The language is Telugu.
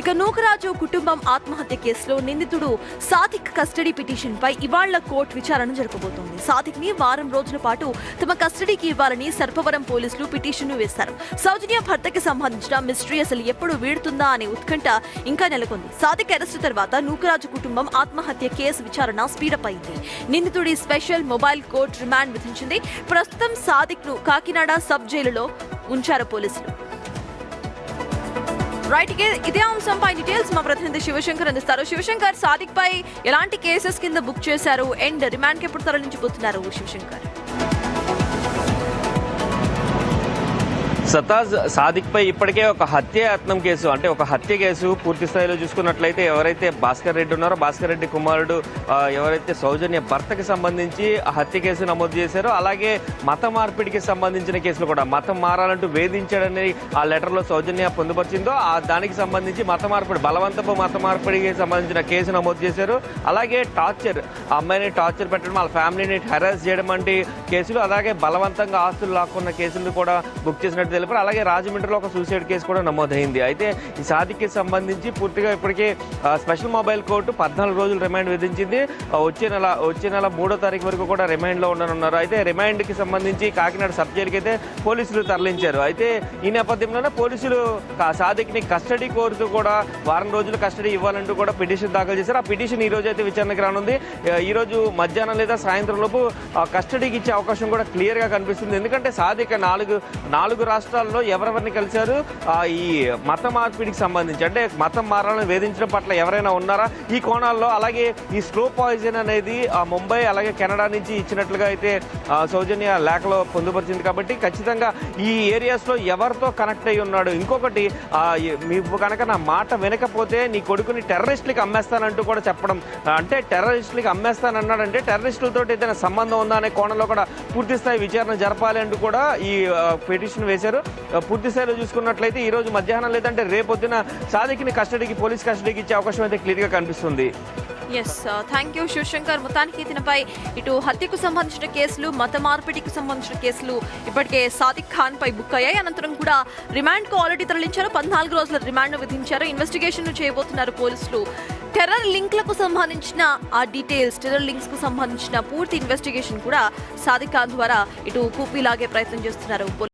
ఇక నూకరాజు కుటుంబం ఆత్మహత్య కేసులో నిందితుడు సాదిక్ కస్టడీ పిటిషన్ పై ఇవాళ్ల కోర్టు విచారణ జరగబోతోంది. సాదిక్ ని వారం రోజుల పాటు తమ కస్టడీకి ఇవ్వాలని సర్పవరం పోలీసులు పిటిషన్ వేశారు. సౌజన్య భర్తకి సంబంధించిన మిస్టరీ అసలు ఎప్పుడు వీడుతుందా అనే ఉత్కంఠ ఇంకా నెలకొంది. సాదిక్ అరెస్టు తర్వాత నూకరాజు కుటుంబం ఆత్మహత్య కేసు విచారణ స్పీడప్ అయింది. నిందితుడి స్పెషల్ మొబైల్ కోర్టు రిమాండ్ విధించింది. ప్రస్తుతం సాదిక్ ను కాకినాడ సబ్ జైలులో ఉంచారు పోలీసులు. రైట్, ఇదే అంశంపై డీటెయిల్స్ మా ప్రతినిధి శివశంకర్ అందిస్తారు. శివశంకర్, సాదిక్ పై ఎలాంటి కేసెస్ కింద బుక్ చేశారు అండ్ రిమాండ్ కి ఎప్పుడు తరలించబోతున్నారు? శివశంకర్, సతాజ్ సాదిక్ పై ఇప్పటికే ఒక హత్యాయత్నం కేసు, అంటే ఒక హత్య కేసు పూర్తి స్థాయిలో చూసుకున్నట్లయితే ఎవరైతే భాస్కర్ రెడ్డి ఉన్నారో, భాస్కర్ రెడ్డి కుమారుడు ఎవరైతే సౌజన్య భర్తకి సంబంధించి హత్య కేసు నమోదు చేశారో, అలాగే మత మార్పిడికి సంబంధించిన కేసులు కూడా, మతం మారాలంటూ వేధించాడని ఆ లెటర్లో సౌజన్య పొందుపరిచిందో దానికి సంబంధించి మత మార్పిడి, బలవంతపు మత మార్పిడికి సంబంధించిన కేసు నమోదు చేశారు. అలాగే టార్చర్, ఆ అమ్మాయిని టార్చర్ పెట్టడం, వాళ్ళ ఫ్యామిలీని హెరాస్ చేయడం వంటి కేసులు, అలాగే బలవంతంగా ఆస్తులు లాక్కున్న కేసులు కూడా బుక్ చేసినట్టు తెలిపారు. అలాగే రాజమండ్రిలో ఒక సూసైడ్ కేసు కూడా నమోదైంది. అయితే ఈ సాదిక్కి సంబంధించి పూర్తిగా ఇప్పటికే స్పెషల్ మొబైల్ కోర్టు 14 రోజులు రిమాండ్ విధించింది. వచ్చే నెల 3వ తారీఖు వరకు కూడా రిమాండ్లో ఉండనున్నారు. అయితే రిమాండ్కి సంబంధించి కాకినాడ సబ్ జైలుకి అయితే పోలీసులు తరలించారు. అయితే ఈ నేపథ్యంలోనే పోలీసులు సాదిక్ని కస్టడీ కోరుతూ కూడా వారం రోజులు కస్టడీ ఇవ్వాలంటూ కూడా పిటిషన్ దాఖలు చేశారు. ఆ పిటిషన్ ఈ రోజు అయితే విచారణకు రానుంది. ఈ రోజు మధ్యాహ్నం లేదా సాయంత్రం లోపు కస్టడీకి ఇచ్చే అవకాశం కూడా క్లియర్గా కనిపిస్తుంది. ఎందుకంటే సాదిక్ నాలుగు రాష్ట్రాల్లో ఎవరెవరిని కలిశారు ఈ మత మార్పిడికి సంబంధించి, అంటే మతం మారాలని వేధించడం పట్ల ఎవరైనా ఉన్నారా ఈ కోణాల్లో. అలాగే ఈ స్లో పాయిజన్ అనేది ముంబై అలాగే కెనడా నుంచి ఇచ్చినట్లుగా అయితే సౌజన్య లేఖలో పొందుపరిచింది. కాబట్టి ఖచ్చితంగా ఈ ఏరియాస్లో ఎవరితో కనెక్ట్ అయి ఉన్నాడు. ఇంకొకటి, మీకు కనుక నా మాట వినకపోతే నీ కొడుకుని టెర్రరిస్టులకి అమ్మేస్తానంటూ కూడా చెప్పడం, అంటే టెర్రరిస్టులకి అమ్మేస్తానన్నాడంటే టెర్రరిస్టులతో ఏదైనా సంబంధం ఉందా అనే కోణంలో కూడా పూర్తి స్థాయి విచారణ జరపాలి అంటూ కూడా ఈ పిటిషన్ వేశారు. పూర్తి స్థాయిలో చూసుకున్నట్లయితే ఈ రోజు మధ్యాహ్నం లేదంటే రేపొద్దున సాదిక్ని పోలీస్ కస్టడీకి ఇచ్చే అవకాశం అయితే క్లియర్గా కనిపిస్తుంది. Thank you Shivshankar. మొత్తానికి దీనిపై ఇటు హత్యకు సంబంధించిన కేసులు, మత మార్పిడికి సంబంధించిన కేసులు ఇప్పటికే సాదిక్ ఖాన్ పై బుక్ అయ్యాయి. అనంతరం కూడా రిమాండ్ కు ఆల్రెడీ తరలించారు. 14 రోజుల రిమాండ్ విధించారు. ఇన్వెస్టిగేషన్ చేయబోతున్నారు పోలీసులు. టెర్రర్ లింక్లకు సంబంధించిన ఆ డీటెయిల్స్, టెర్రర్ లింక్స్ కు సంబంధించిన పూర్తి ఇన్వెస్టిగేషన్ కూడా సాదిక్ ఖాన్ ద్వారా ఇటు కూపీ లాగే ప్రయత్నం చేస్తున్నారు.